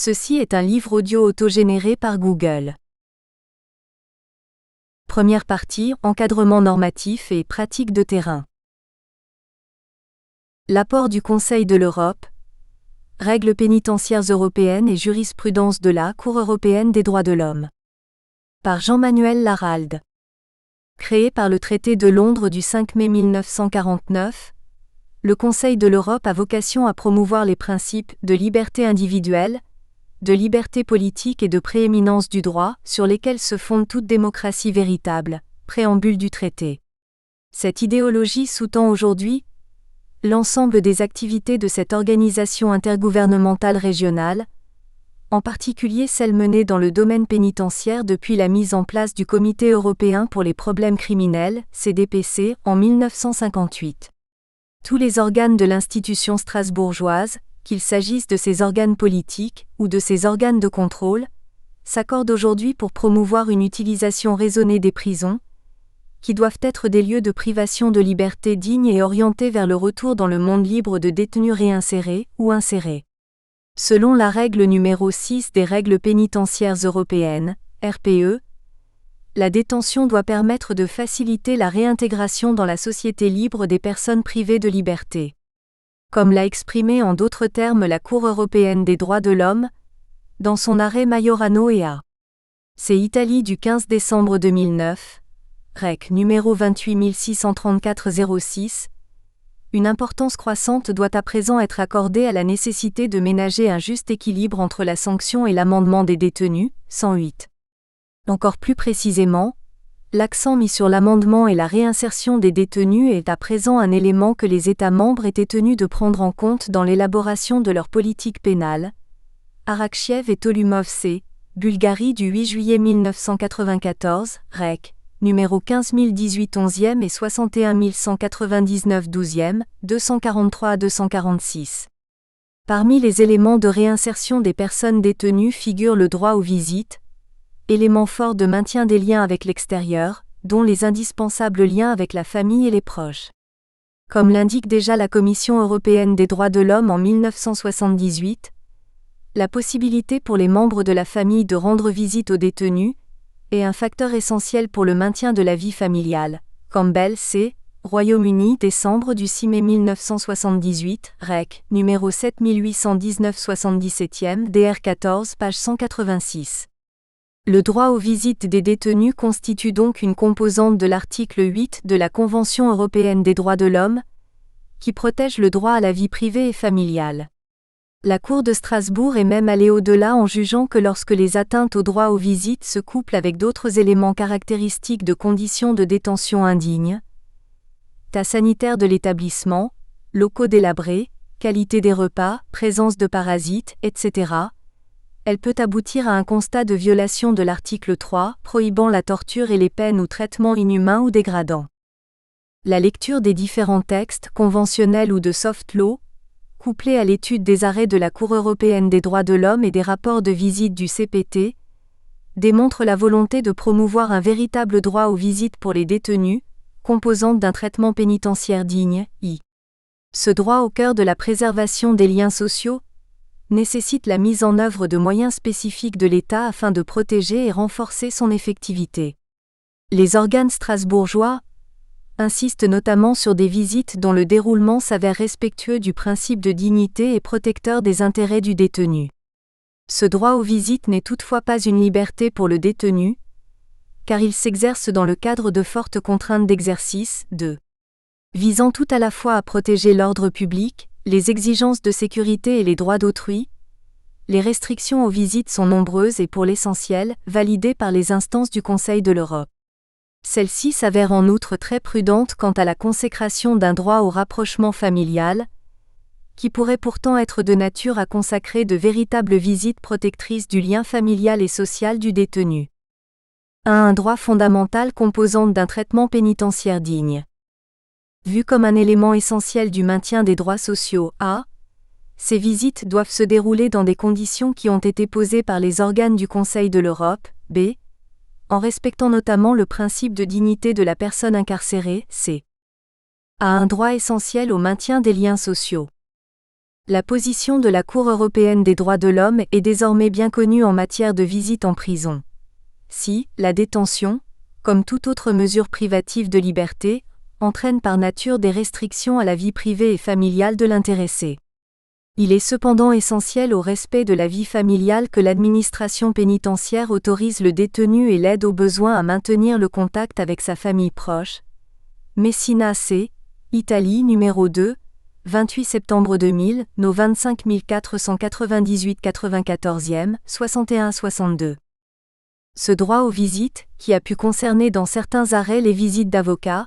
Ceci est un livre audio autogénéré par Google. Première partie, encadrement normatif et pratique de terrain. L'apport du Conseil de l'Europe, règles pénitentiaires européennes et jurisprudence de la Cour européenne des droits de l'homme. Par Jean-Manuel Laralde. Créé par le traité de Londres du 5 mai 1949, le Conseil de l'Europe a vocation à promouvoir les principes de liberté individuelle, de liberté politique et de prééminence du droit, sur lesquels se fonde toute démocratie véritable, préambule du traité. Cette idéologie sous-tend aujourd'hui l'ensemble des activités de cette organisation intergouvernementale régionale, en particulier celles menées dans le domaine pénitentiaire depuis la mise en place du Comité européen pour les problèmes criminels, CDPC, en 1958. Tous les organes de l'institution strasbourgeoise, qu'il s'agisse de ses organes politiques ou de ses organes de contrôle, s'accordent aujourd'hui pour promouvoir une utilisation raisonnée des prisons, qui doivent être des lieux de privation de liberté dignes et orientés vers le retour dans le monde libre de détenus réinsérés ou insérés. Selon la règle numéro 6 des règles pénitentiaires européennes, RPE, la détention doit permettre de faciliter la réintégration dans la société libre des personnes privées de liberté. Comme l'a exprimé en d'autres termes la Cour européenne des droits de l'homme, dans son arrêt Majorano et A. C'est Italie du 15 décembre 2009, Rec. numéro 28634-06, une importance croissante doit à présent être accordée à la nécessité de ménager un juste équilibre entre la sanction et l'amendement des détenus, 108. Encore plus précisément, l'accent mis sur l'amendement et la réinsertion des détenus est à présent un élément que les États membres étaient tenus de prendre en compte dans l'élaboration de leur politique pénale. Arakchiev et Tolumov C., Bulgarie du 8 juillet 1994, Rec. numéro 15018 11e et 61199 12e, 243 à 246. Parmi les éléments de réinsertion des personnes détenues figure le droit aux visites, élément fort de maintien des liens avec l'extérieur, dont les indispensables liens avec la famille et les proches. Comme l'indique déjà la Commission européenne des droits de l'homme en 1978, la possibilité pour les membres de la famille de rendre visite aux détenus est un facteur essentiel pour le maintien de la vie familiale. Campbell C., Royaume-Uni, décembre du 6 mai 1978, Rec. numéro 7819 77e, DR 14, page 186. Le droit aux visites des détenus constitue donc une composante de l'article 8 de la Convention européenne des droits de l'homme, qui protège le droit à la vie privée et familiale. La Cour de Strasbourg est même allée au-delà en jugeant que lorsque les atteintes au droit aux visites se couplent avec d'autres éléments caractéristiques de conditions de détention indignes, état sanitaire de l'établissement, locaux délabrés, qualité des repas, présence de parasites, etc., elle peut aboutir à un constat de violation de l'article 3, prohibant la torture et les peines ou traitements inhumains ou dégradants. La lecture des différents textes, conventionnels ou de soft law, couplée à l'étude des arrêts de la Cour européenne des droits de l'homme et des rapports de visite du CPT, démontre la volonté de promouvoir un véritable droit aux visites pour les détenus, composante d'un traitement pénitentiaire digne, Ce droit au cœur de la préservation des liens sociaux nécessite la mise en œuvre de moyens spécifiques de l'État afin de protéger et renforcer son effectivité. Les organes strasbourgeois insistent notamment sur des visites dont le déroulement s'avère respectueux du principe de dignité et protecteur des intérêts du détenu. Ce droit aux visites n'est toutefois pas une liberté pour le détenu, car il s'exerce dans le cadre de fortes contraintes d'exercice, visant tout à la fois à protéger l'ordre public, les exigences de sécurité et les droits d'autrui. Les restrictions aux visites sont nombreuses et pour l'essentiel, validées par les instances du Conseil de l'Europe. Celles-ci s'avèrent en outre très prudentes quant à la consécration d'un droit au rapprochement familial, qui pourrait pourtant être de nature à consacrer de véritables visites protectrices du lien familial et social du détenu. Un droit fondamental composante d'un traitement pénitentiaire digne. Vu comme un élément essentiel du maintien des droits sociaux, ces visites doivent se dérouler dans des conditions qui ont été posées par les organes du Conseil de l'Europe, en respectant notamment le principe de dignité de la personne incarcérée, a un droit essentiel au maintien des liens sociaux. La position de la Cour européenne des droits de l'homme est désormais bien connue en matière de visite en prison. Si la détention, comme toute autre mesure privative de liberté, entraîne par nature des restrictions à la vie privée et familiale de l'intéressé. Il est cependant essentiel au respect de la vie familiale que l'administration pénitentiaire autorise le détenu et l'aide au besoin à maintenir le contact avec sa famille proche. Messina C., Italie numéro 2, 28 septembre 2000, no 25 498 94e, 61-62. Ce droit aux visites, qui a pu concerner dans certains arrêts les visites d'avocats,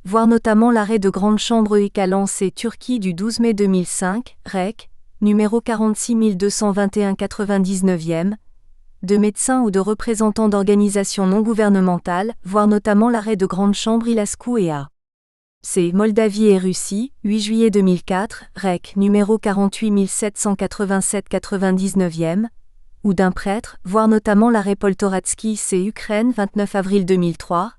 voir notamment l'arrêt de Grande Chambre Ecalance et Turquie du 12 mai 2005, REC, numéro 46 221 99e, de médecins ou de représentants d'organisations non gouvernementales, voir notamment l'arrêt de Grande Chambre Ilascu et A. C. Moldavie et Russie, 8 juillet 2004, REC, numéro 48 787 99e, ou d'un prêtre, voir notamment l'arrêt Poltoratsky C. Ukraine 29 avril 2003,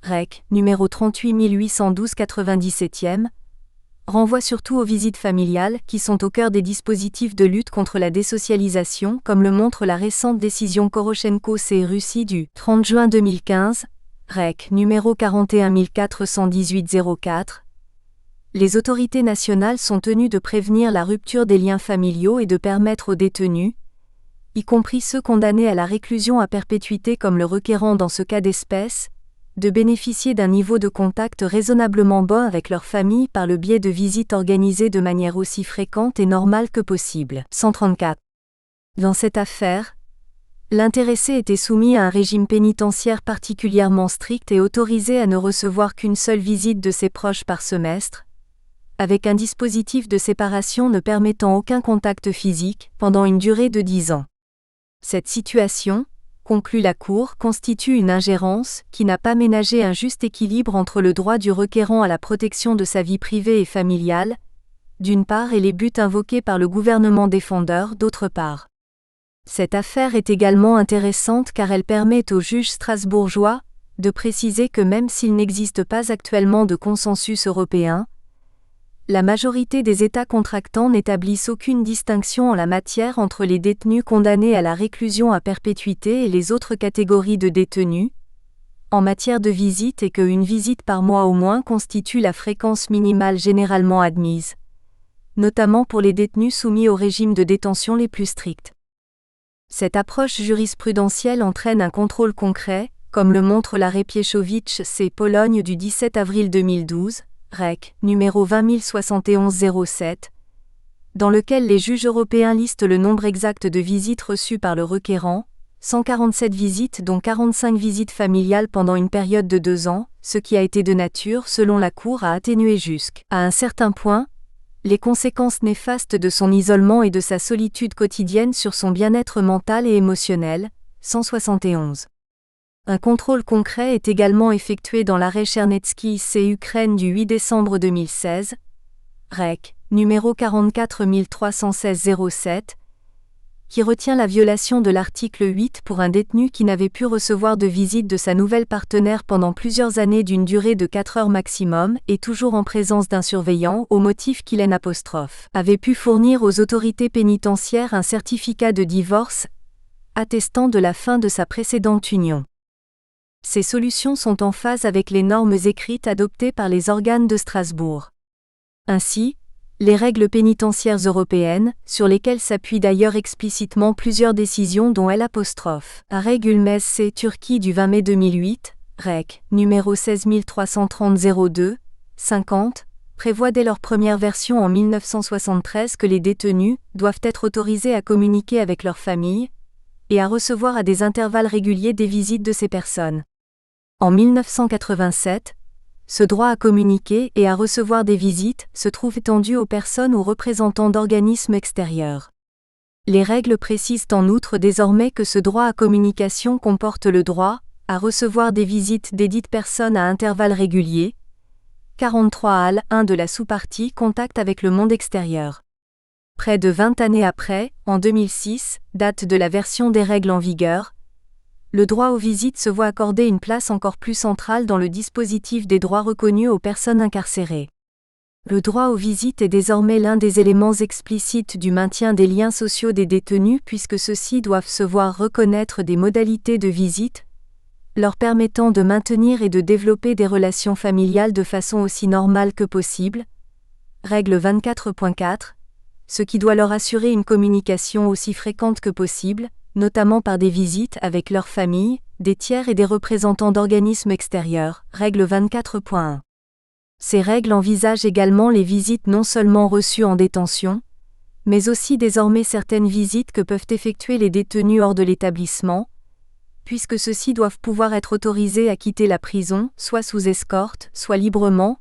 REC, numéro 38 812 97e, renvoie surtout aux visites familiales qui sont au cœur des dispositifs de lutte contre la désocialisation, comme le montre la récente décision Korochenko C. Russie du 30 juin 2015, REC, numéro 41 418-04. Les autorités nationales sont tenues de prévenir la rupture des liens familiaux et de permettre aux détenus, y compris ceux condamnés à la réclusion à perpétuité comme le requérant dans ce cas d'espèce, de bénéficier d'un niveau de contact raisonnablement bas avec leur famille par le biais de visites organisées de manière aussi fréquente et normale que possible. 134. Dans cette affaire, l'intéressé était soumis à un régime pénitentiaire particulièrement strict et autorisé à ne recevoir qu'une seule visite de ses proches par semestre, avec un dispositif de séparation ne permettant aucun contact physique pendant une durée de 10 ans. Cette situation, conclut la Cour, constitue une ingérence qui n'a pas ménagé un juste équilibre entre le droit du requérant à la protection de sa vie privée et familiale, d'une part, et les buts invoqués par le gouvernement défendeur, d'autre part. Cette affaire est également intéressante car elle permet aux juges strasbourgeois de préciser que même s'il n'existe pas actuellement de consensus européen, la majorité des États contractants n'établissent aucune distinction en la matière entre les détenus condamnés à la réclusion à perpétuité et les autres catégories de détenus, en matière de visite et qu'une visite par mois au moins constitue la fréquence minimale généralement admise, notamment pour les détenus soumis au régime de détention les plus stricts. Cette approche jurisprudentielle entraîne un contrôle concret, comme le montre l'arrêt Pieszowicz C. Pologne du 17 avril 2012, REC, numéro 20 071-07, dans lequel les juges européens listent le nombre exact de visites reçues par le requérant, 147 visites dont 45 visites familiales pendant une période de 2 ans, ce qui a été de nature, selon la Cour, à atténuer jusqu'à un certain point les conséquences néfastes de son isolement et de sa solitude quotidienne sur son bien-être mental et émotionnel. 171. Un contrôle concret est également effectué dans l'arrêt Chernetsky C. Ukraine du 8 décembre 2016, REC, numéro 44 316-07, qui retient la violation de l'article 8 pour un détenu qui n'avait pu recevoir de visite de sa nouvelle partenaire pendant plusieurs années d'une durée de 4 heures maximum et toujours en présence d'un surveillant au motif qu'il avait pu fournir aux autorités pénitentiaires un certificat de divorce attestant de la fin de sa précédente union. Ces solutions sont en phase avec les normes écrites adoptées par les organes de Strasbourg. Ainsi, les règles pénitentiaires européennes, sur lesquelles s'appuient d'ailleurs explicitement plusieurs décisions dont Arrêt Gülmez C. Turquie du 20 mai 2008, REC, numéro 16 330-02, 50, prévoient dès leur première version en 1973 que les détenus doivent être autorisés à communiquer avec leur famille et à recevoir à des intervalles réguliers des visites de ces personnes. En 1987, ce droit à communiquer et à recevoir des visites se trouve étendu aux personnes ou représentants d'organismes extérieurs. Les règles précisent en outre désormais que ce droit à communication comporte le droit à recevoir des visites desdites personnes à intervalles réguliers. 43 al. 1 de la sous-partie Contact avec le monde extérieur. Près de 20 années après, en 2006, date de la version des règles en vigueur, le droit aux visites se voit accorder une place encore plus centrale dans le dispositif des droits reconnus aux personnes incarcérées. Le droit aux visites est désormais l'un des éléments explicites du maintien des liens sociaux des détenus puisque ceux-ci doivent se voir reconnaître des modalités de visite, leur permettant de maintenir et de développer des relations familiales de façon aussi normale que possible. Règle 24.4, ce qui doit leur assurer une communication aussi fréquente que possible, notamment par des visites avec leur famille, des tiers et des représentants d'organismes extérieurs. Règle 24.1. Ces règles envisagent également les visites non seulement reçues en détention, mais aussi désormais certaines visites que peuvent effectuer les détenus hors de l'établissement, puisque ceux-ci doivent pouvoir être autorisés à quitter la prison, soit sous escorte, soit librement,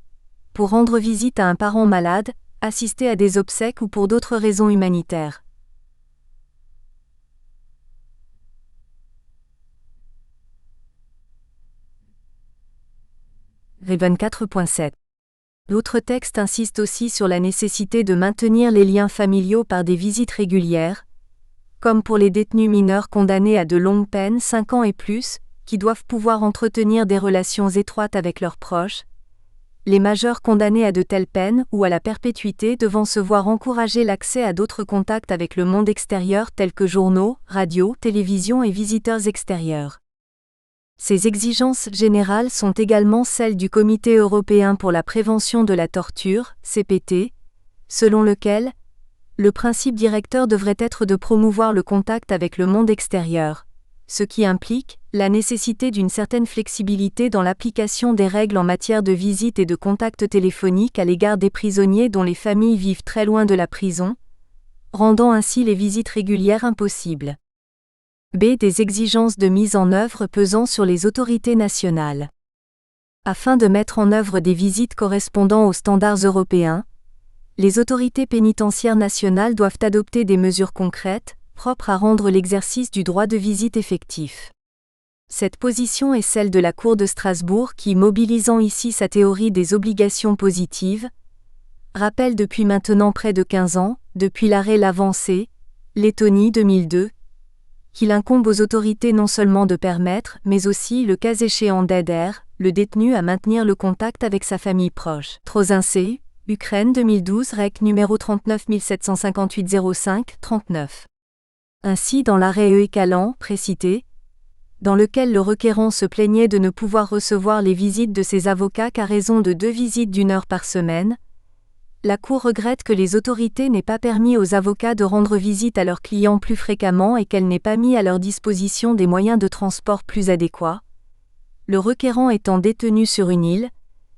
pour rendre visite à un parent malade, assister à des obsèques ou pour d'autres raisons humanitaires. Règle 24.7. L'autre texte insiste aussi sur la nécessité de maintenir les liens familiaux par des visites régulières, comme pour les détenus mineurs condamnés à de longues peines 5 ans et plus, qui doivent pouvoir entretenir des relations étroites avec leurs proches, les majeurs condamnés à de telles peines ou à la perpétuité devant se voir encourager l'accès à d'autres contacts avec le monde extérieur tels que journaux, radio, télévision et visiteurs extérieurs. Ces exigences générales sont également celles du Comité européen pour la prévention de la torture, CPT, selon lequel le principe directeur devrait être de promouvoir le contact avec le monde extérieur, ce qui implique la nécessité d'une certaine flexibilité dans l'application des règles en matière de visite et de contact téléphonique à l'égard des prisonniers dont les familles vivent très loin de la prison, rendant ainsi les visites régulières impossibles. B. Des exigences de mise en œuvre pesant sur les autorités nationales. Afin de mettre en œuvre des visites correspondant aux standards européens, les autorités pénitentiaires nationales doivent adopter des mesures concrètes, propres à rendre l'exercice du droit de visite effectif. Cette position est celle de la Cour de Strasbourg qui, mobilisant ici sa théorie des obligations positives, rappelle depuis maintenant près de 15 ans, depuis l'arrêt L'Avancée, Lettonie 2002, qu'il incombe aux autorités non seulement de permettre, mais aussi, le cas échéant d'aider, le détenu à maintenir le contact avec sa famille proche. Trozincé, Ukraine 2012 Rec numéro 39.758-05-39. Ainsi dans l'arrêt Ecalan, précité, dans lequel le requérant se plaignait de ne pouvoir recevoir les visites de ses avocats qu'à raison de 2 visites d'1 heure par semaine, la Cour regrette que les autorités n'aient pas permis aux avocats de rendre visite à leurs clients plus fréquemment et qu'elles n'aient pas mis à leur disposition des moyens de transport plus adéquats, le requérant étant détenu sur une île,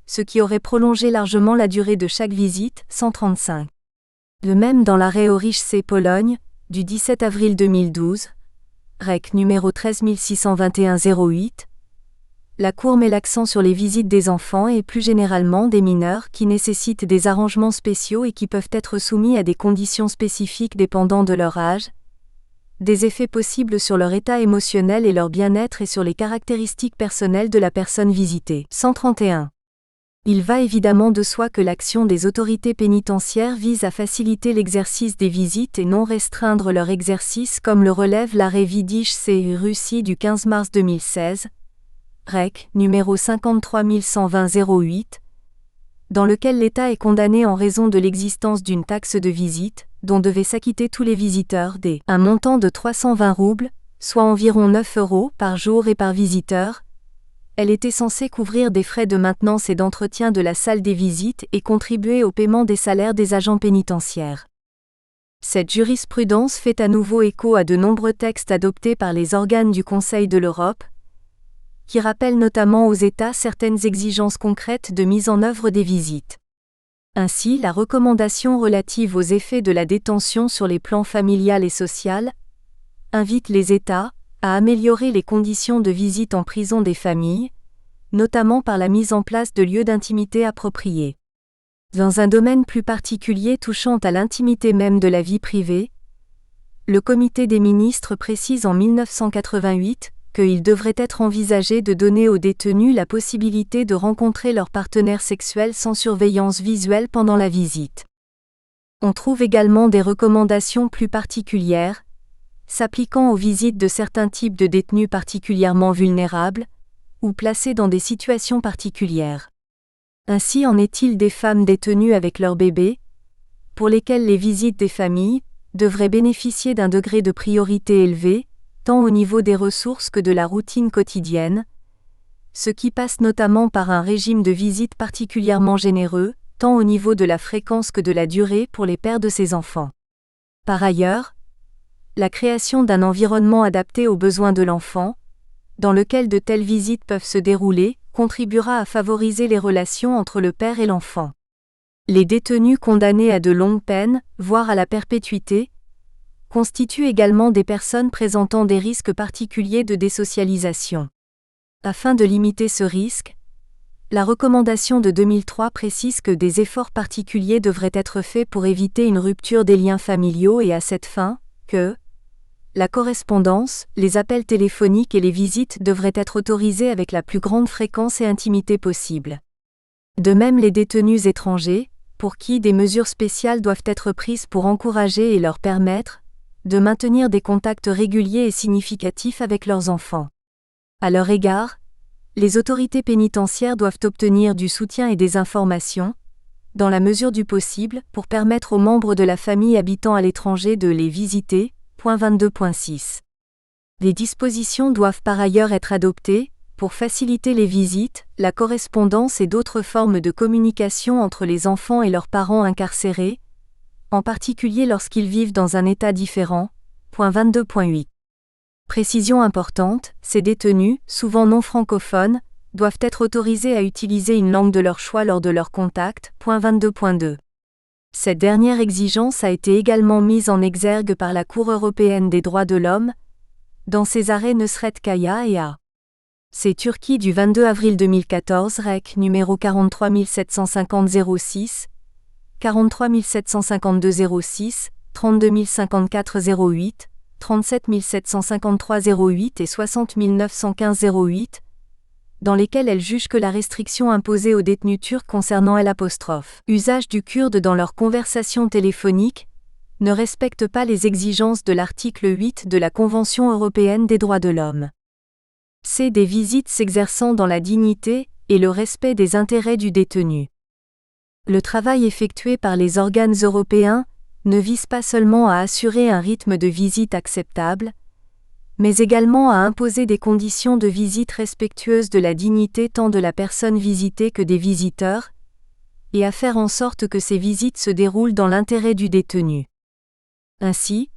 ce qui aurait prolongé largement la durée de chaque visite, 135. De même dans l'arrêt Aurich-C Pologne, du 17 avril 2012, Rec numéro 13621-08, la Cour met l'accent sur les visites des enfants et plus généralement des mineurs qui nécessitent des arrangements spéciaux et qui peuvent être soumis à des conditions spécifiques dépendant de leur âge, des effets possibles sur leur état émotionnel et leur bien-être et sur les caractéristiques personnelles de la personne visitée. 131. Il va évidemment de soi que l'action des autorités pénitentiaires vise à faciliter l'exercice des visites et non restreindre leur exercice comme le relève l'arrêt Vidich-C Russie du 15 mars 2016, Rec, numéro 53120-08, dans lequel l'État est condamné en raison de l'existence d'une taxe de visite, dont devaient s'acquitter tous les visiteurs des un montant de 320 roubles, soit environ 9 € par jour et par visiteur. Elle était censée couvrir des frais de maintenance et d'entretien de la salle des visites et contribuer au paiement des salaires des agents pénitentiaires. Cette jurisprudence fait à nouveau écho à de nombreux textes adoptés par les organes du Conseil de l'Europe, qui rappellent notamment aux États certaines exigences concrètes de mise en œuvre des visites. Ainsi, la recommandation relative aux effets de la détention sur les plans familial et social invite les États à améliorer les conditions de visite en prison des familles, notamment par la mise en place de lieux d'intimité appropriés. Dans un domaine plus particulier touchant à l'intimité même de la vie privée, le Comité des ministres précise en 1988 qu'il devrait être envisagé de donner aux détenus la possibilité de rencontrer leur partenaire sexuel sans surveillance visuelle pendant la visite. On trouve également des recommandations plus particulières, s'appliquant aux visites de certains types de détenus particulièrement vulnérables, ou placés dans des situations particulières. Ainsi en est-il des femmes détenues avec leur bébé, pour lesquelles les visites des familles devraient bénéficier d'un degré de priorité élevé, tant au niveau des ressources que de la routine quotidienne, ce qui passe notamment par un régime de visite particulièrement généreux, tant au niveau de la fréquence que de la durée pour les pères de ces enfants. Par ailleurs, la création d'un environnement adapté aux besoins de l'enfant, dans lequel de telles visites peuvent se dérouler, contribuera à favoriser les relations entre le père et l'enfant. Les détenus condamnés à de longues peines, voire à la perpétuité, constituent également des personnes présentant des risques particuliers de désocialisation. Afin de limiter ce risque, la recommandation de 2003 précise que des efforts particuliers devraient être faits pour éviter une rupture des liens familiaux et à cette fin, que la correspondance, les appels téléphoniques et les visites devraient être autorisés avec la plus grande fréquence et intimité possible. De même les détenus étrangers, pour qui des mesures spéciales doivent être prises pour encourager et leur permettre de maintenir des contacts réguliers et significatifs avec leurs enfants. À leur égard, les autorités pénitentiaires doivent obtenir du soutien et des informations, dans la mesure du possible, pour permettre aux membres de la famille habitant à l'étranger de les visiter. Point 22.6. Les dispositions doivent par ailleurs être adoptées, pour faciliter les visites, la correspondance et d'autres formes de communication entre les enfants et leurs parents incarcérés, en particulier lorsqu'ils vivent dans un état différent. Point 22.8. Précision importante, ces détenus, souvent non francophones, doivent être autorisés à utiliser une langue de leur choix lors de leurs contacts. Point 22.2. Cette dernière exigence a été également mise en exergue par la Cour européenne des droits de l'homme, dans ses arrêts Nusret Kaya et A. C'est Turquie du 22 avril 2014 Rec numéro 43750-06, 43752-06, 32054-08, 37753-08 et 60915-08, dans lesquels elle juge que la restriction imposée aux détenus turcs concernant l'usage du kurde dans leurs conversations téléphoniques ne respecte pas les exigences de l'article 8 de la Convention européenne des droits de l'homme. C'est des visites s'exerçant dans la dignité et le respect des intérêts du détenu. Le travail effectué par les organes européens ne vise pas seulement à assurer un rythme de visite acceptable, mais également à imposer des conditions de visite respectueuses de la dignité tant de la personne visitée que des visiteurs, et à faire en sorte que ces visites se déroulent dans l'intérêt du détenu. Ainsi,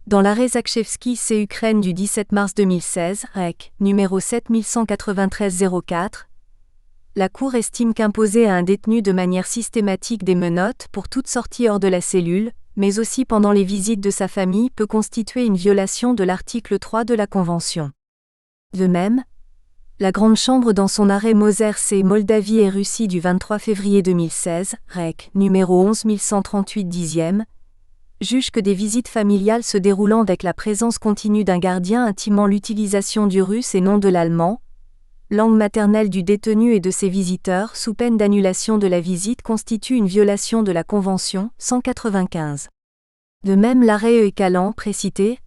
dans l'arrêt Zakrzewski c. Ukraine du 17 mars 2016, Rec. numéro 7193-04, la Cour estime qu'imposer à un détenu de manière systématique des menottes pour toute sortie hors de la cellule, mais aussi pendant les visites de sa famille peut constituer une violation de l'article 3 de la Convention. De même, la Grande Chambre dans son arrêt Moser c. Moldavie et Russie du 23 février 2016, Rec. numéro 11138-10e, juge que des visites familiales se déroulant avec la présence continue d'un gardien intimant l'utilisation du russe et non de l'allemand, langue maternelle du détenu et de ses visiteurs sous peine d'annulation de la visite constitue une violation de la Convention 195. De même l'arrêt Ekalan précité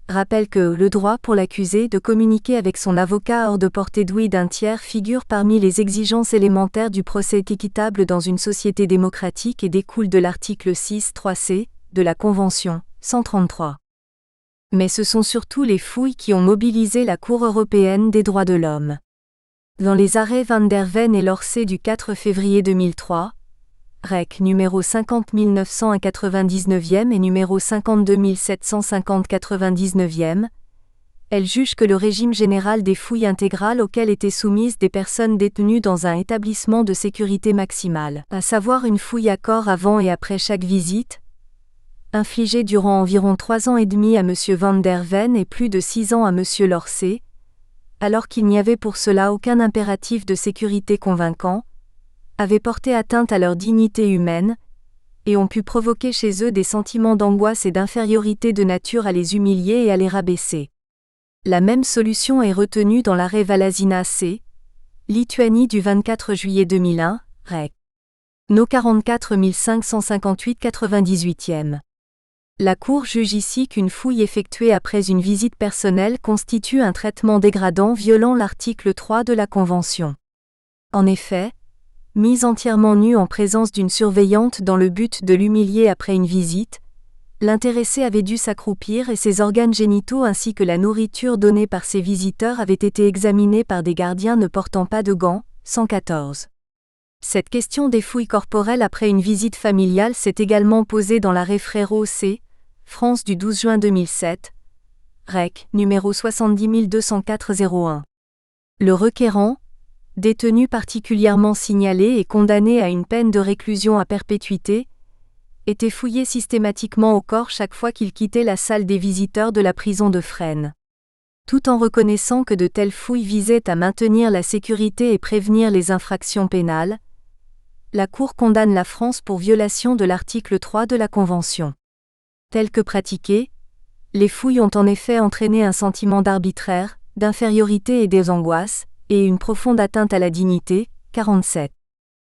rappelle que le droit pour l'accusé de communiquer avec son avocat hors de portée d'ouïe d'un tiers figure parmi les exigences élémentaires du procès équitable dans une société démocratique et découle de l'article 6.3c de la Convention 133. Mais ce sont surtout les fouilles qui ont mobilisé la Cour européenne des droits de l'homme. Dans les arrêts Van der Ven et Lorcé du 4 février 2003, Rec. numéro 50999e et numéro 52750-99e, elle juge que le régime général des fouilles intégrales auxquelles étaient soumises des personnes détenues dans un établissement de sécurité maximale, à savoir une fouille à corps avant et après chaque visite, infligée durant environ 3 ans et demi à M. Van der Ven et plus de 6 ans à M. Lorcé, alors qu'il n'y avait pour cela aucun impératif de sécurité convaincant, avaient porté atteinte à leur dignité humaine, et ont pu provoquer chez eux des sentiments d'angoisse et d'infériorité de nature à les humilier et à les rabaisser. La même solution est retenue dans l'arrêt Valasina c. Lituanie du 24 juillet 2001, Rec. No 44 558-98e. La Cour juge ici qu'une fouille effectuée après une visite personnelle constitue un traitement dégradant violant l'article 3 de la Convention. En effet, Mise entièrement nue en présence d'une surveillante dans le but de l'humilier après une visite, l'intéressée avait dû s'accroupir et ses organes génitaux ainsi que la nourriture donnée par ses visiteurs avaient été examinés par des gardiens ne portant pas de gants. 114. Cette question des fouilles corporelles après une visite familiale s'est également posée dans l'arrêt Frérot C. France du 12 juin 2007. Rec. numéro 70204-01. Le requérant, détenu particulièrement signalé et condamné à une peine de réclusion à perpétuité, était fouillé systématiquement au corps chaque fois qu'il quittait la salle des visiteurs de la prison de Fresnes. Tout en reconnaissant que de telles fouilles visaient à maintenir la sécurité et prévenir les infractions pénales, la Cour condamne la France pour violation de l'article 3 de la Convention. Telles que pratiquées, les fouilles ont en effet entraîné un sentiment d'arbitraire, d'infériorité et des angoisses, et une profonde atteinte à la dignité. 47.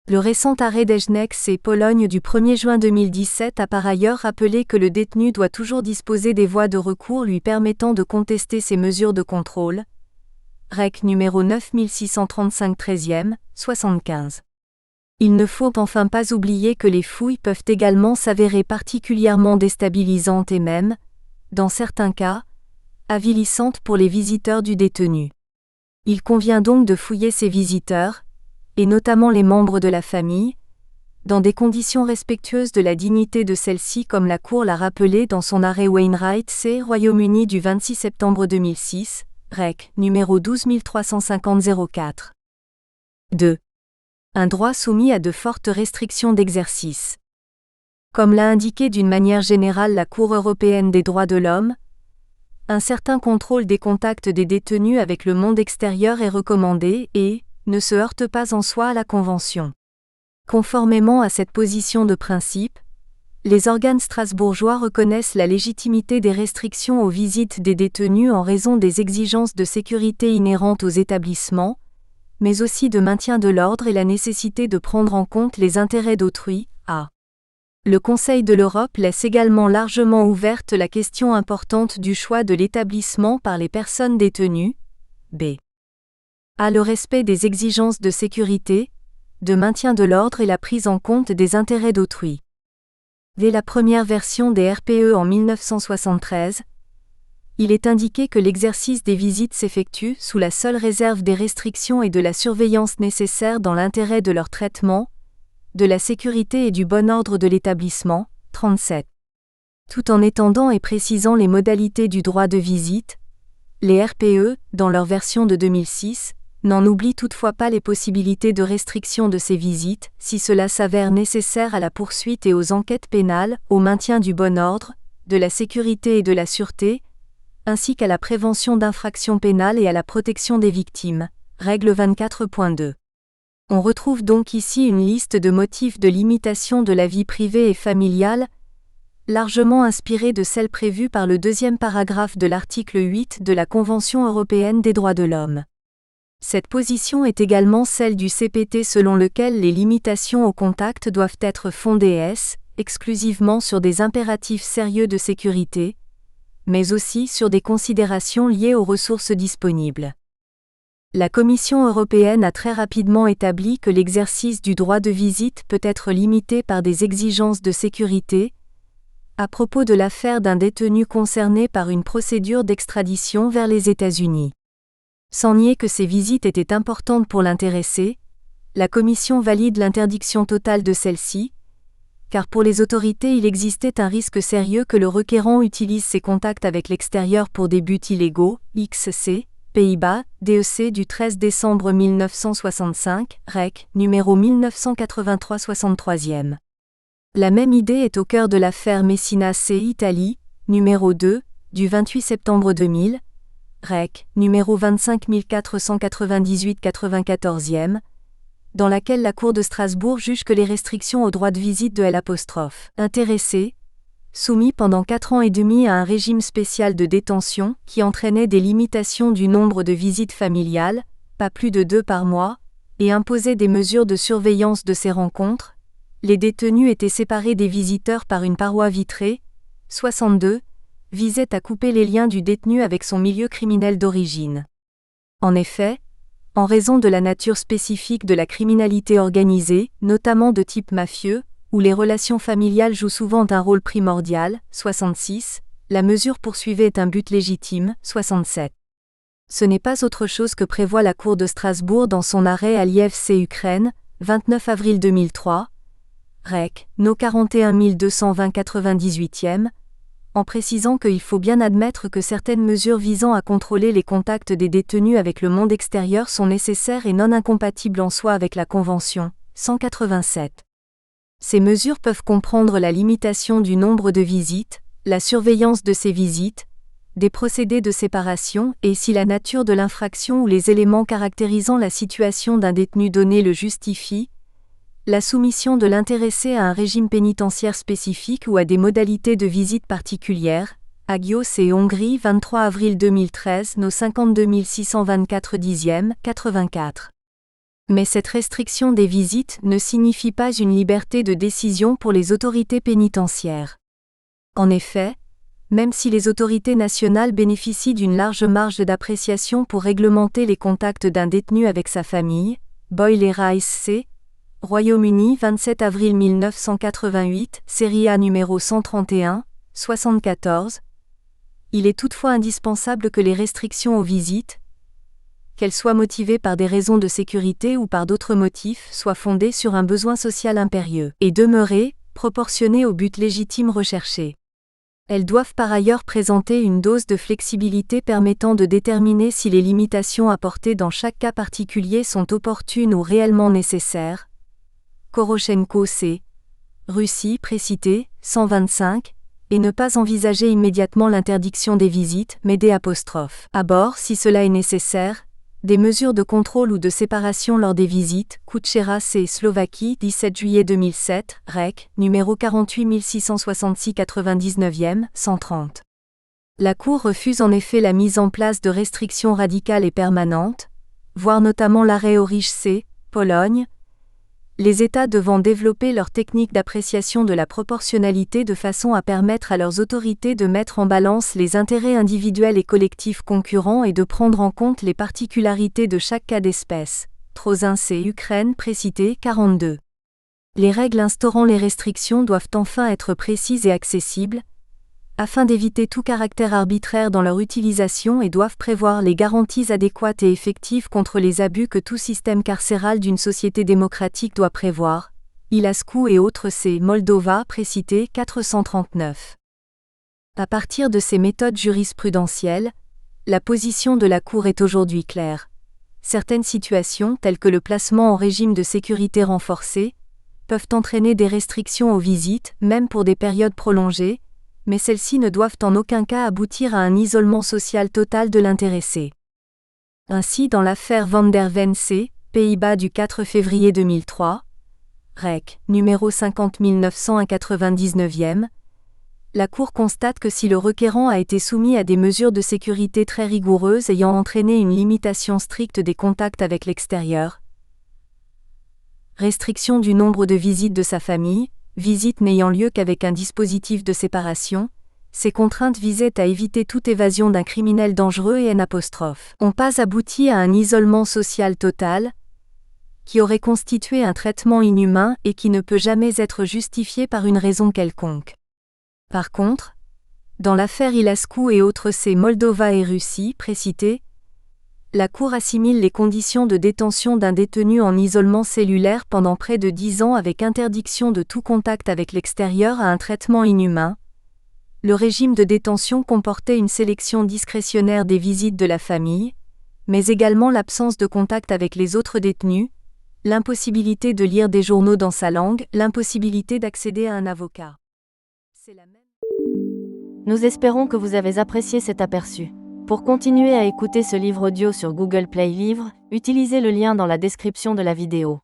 Le récent arrêt d'Ejnex et Pologne du 1er juin 2017 a par ailleurs rappelé que le détenu doit toujours disposer des voies de recours lui permettant de contester ces mesures de contrôle. Rec. numéro 9635 13e, 75. Il ne faut enfin pas oublier que les fouilles peuvent également s'avérer particulièrement déstabilisantes et même, dans certains cas, avilissantes pour les visiteurs du détenu. Il convient donc de fouiller ces visiteurs, et notamment les membres de la famille, dans des conditions respectueuses de la dignité de celle-ci comme la Cour l'a rappelé dans son arrêt Wainwright C. Royaume-Uni du 26 septembre 2006, Rec. numéro 12350-04. 2. Un droit soumis à de fortes restrictions d'exercice. Comme l'a indiqué d'une manière générale la Cour européenne des droits de l'homme, un certain contrôle des contacts des détenus avec le monde extérieur est recommandé et ne se heurte pas en soi à la Convention. Conformément à cette position de principe, les organes strasbourgeois reconnaissent la légitimité des restrictions aux visites des détenus en raison des exigences de sécurité inhérentes aux établissements, mais aussi de maintien de l'ordre et la nécessité de prendre en compte les intérêts d'autrui. A. Le Conseil de l'Europe laisse également largement ouverte la question importante du choix de l'établissement par les personnes détenues. B. A. Le respect des exigences de sécurité, de maintien de l'ordre et la prise en compte des intérêts d'autrui. Dès la première version des RPE en 1973, il est indiqué que l'exercice des visites s'effectue sous la seule réserve des restrictions et de la surveillance nécessaires dans l'intérêt de leur traitement, de la sécurité et du bon ordre de l'établissement. 37. Tout en étendant et précisant les modalités du droit de visite, les RPE, dans leur version de 2006, n'en oublient toutefois pas les possibilités de restriction de ces visites, si cela s'avère nécessaire à la poursuite et aux enquêtes pénales, au maintien du bon ordre, de la sécurité et de la sûreté, ainsi qu'à la prévention d'infractions pénales et à la protection des victimes. Règle 24.2. On retrouve donc ici une liste de motifs de limitation de la vie privée et familiale, largement inspirée de celle prévue par le deuxième paragraphe de l'article 8 de la Convention européenne des droits de l'homme. Cette position est également celle du CPT selon lequel les limitations au contact doivent être fondées exclusivement sur des impératifs sérieux de sécurité, mais aussi sur des considérations liées aux ressources disponibles. La Commission européenne a très rapidement établi que l'exercice du droit de visite peut être limité par des exigences de sécurité, à propos de l'affaire d'un détenu concerné par une procédure d'extradition vers les États-Unis. Sans nier que ces visites étaient importantes pour l'intéressé, la Commission valide l'interdiction totale de celle-ci, car pour les autorités il existait un risque sérieux que le requérant utilise ses contacts avec l'extérieur pour des buts illégaux. XC, Pays-Bas, DEC du 13 décembre 1965, Rec. numéro 1983-63e. La même idée est au cœur de l'affaire Messina C. Italie, numéro 2, du 28 septembre 2000, Rec. numéro 25498-94e, dans laquelle la Cour de Strasbourg juge que les restrictions au droit de visite de l'intéressé, soumis pendant 4 ans et demi à un régime spécial de détention qui entraînait des limitations du nombre de visites familiales, pas plus de 2 par mois, et imposait des mesures de surveillance de ces rencontres, les détenus étaient séparés des visiteurs par une paroi vitrée. 62, visait à couper les liens du détenu avec son milieu criminel d'origine. En effet, En raison de la nature spécifique de la criminalité organisée, notamment de type mafieux, où les relations familiales jouent souvent un rôle primordial, 66, la mesure poursuivie est un but légitime, 67. Ce n'est pas autre chose que prévoit la Cour de Strasbourg dans son arrêt à l'IFC Ukraine, 29 avril 2003, Rec. No 41220-98e, en précisant qu'il faut bien admettre que certaines mesures visant à contrôler les contacts des détenus avec le monde extérieur sont nécessaires et non incompatibles en soi avec la Convention, 187. Ces mesures peuvent comprendre la limitation du nombre de visites, la surveillance de ces visites, des procédés de séparation et si la nature de l'infraction ou les éléments caractérisant la situation d'un détenu donné le justifient, la soumission de l'intéressé à un régime pénitentiaire spécifique ou à des modalités de visite particulières, Agios et Hongrie 23 avril 2013 No 52624 10e, 84. Mais cette restriction des visites ne signifie pas une liberté de décision pour les autorités pénitentiaires. En effet, même si les autorités nationales bénéficient d'une large marge d'appréciation pour réglementer les contacts d'un détenu avec sa famille, Boyle et Rice C., Royaume-Uni 27 avril 1988, série A numéro 131, 74, il est toutefois indispensable que les restrictions aux visites, qu'elles soient motivées par des raisons de sécurité ou par d'autres motifs, soient fondées sur un besoin social impérieux, et demeurer, proportionnées au but légitime recherché. Elles doivent par ailleurs présenter une dose de flexibilité permettant de déterminer si les limitations apportées dans chaque cas particulier sont opportunes ou réellement nécessaires. Korochenko C. Russie précité, 125, et ne pas envisager immédiatement l'interdiction des visites, mais des apostrophes à bord si cela est nécessaire, des mesures de contrôle ou de séparation lors des visites, Kuchera C. Slovaquie 17 juillet 2007, Rec. Numéro 48666 99e, 130. La Cour refuse en effet la mise en place de restrictions radicales et permanentes, voire notamment l'arrêt Orich C. Pologne, les États devant développer leur technique d'appréciation de la proportionnalité de façon à permettre à leurs autorités de mettre en balance les intérêts individuels et collectifs concurrents et de prendre en compte les particularités de chaque cas d'espèce. Trozin C. Ukraine précité 42. Les règles instaurant les restrictions doivent enfin être précises et accessibles, afin d'éviter tout caractère arbitraire dans leur utilisation et doivent prévoir les garanties adéquates et effectives contre les abus que tout système carcéral d'une société démocratique doit prévoir. Ilascu et autres C. Moldova précité 439. À partir de ces méthodes jurisprudentielles, la position de la Cour est aujourd'hui claire. Certaines situations, telles que le placement en régime de sécurité renforcée, peuvent entraîner des restrictions aux visites, même pour des périodes prolongées, mais celles-ci ne doivent en aucun cas aboutir à un isolement social total de l'intéressé. Ainsi dans l'affaire Van der Ven C., Pays-Bas du 4 février 2003, Rec. Numéro 50999e, la Cour constate que si le requérant a été soumis à des mesures de sécurité très rigoureuses ayant entraîné une limitation stricte des contacts avec l'extérieur, restriction du nombre de visites de sa famille, visite n'ayant lieu qu'avec un dispositif de séparation, ces contraintes visaient à éviter toute évasion d'un criminel dangereux et n'ont pas abouti à un isolement social total, qui aurait constitué un traitement inhumain et qui ne peut jamais être justifié par une raison quelconque. Par contre, dans l'affaire Ilascu et autres C. Moldova et Russie précitées, la Cour assimile les conditions de détention d'un détenu en isolement cellulaire pendant près de 10 ans avec interdiction de tout contact avec l'extérieur à un traitement inhumain. Le régime de détention comportait une sélection discrétionnaire des visites de la famille, mais également l'absence de contact avec les autres détenus, l'impossibilité de lire des journaux dans sa langue, l'impossibilité d'accéder à un avocat. Nous espérons que vous avez apprécié cet aperçu. Pour continuer à écouter ce livre audio sur Google Play Livres, utilisez le lien dans la description de la vidéo.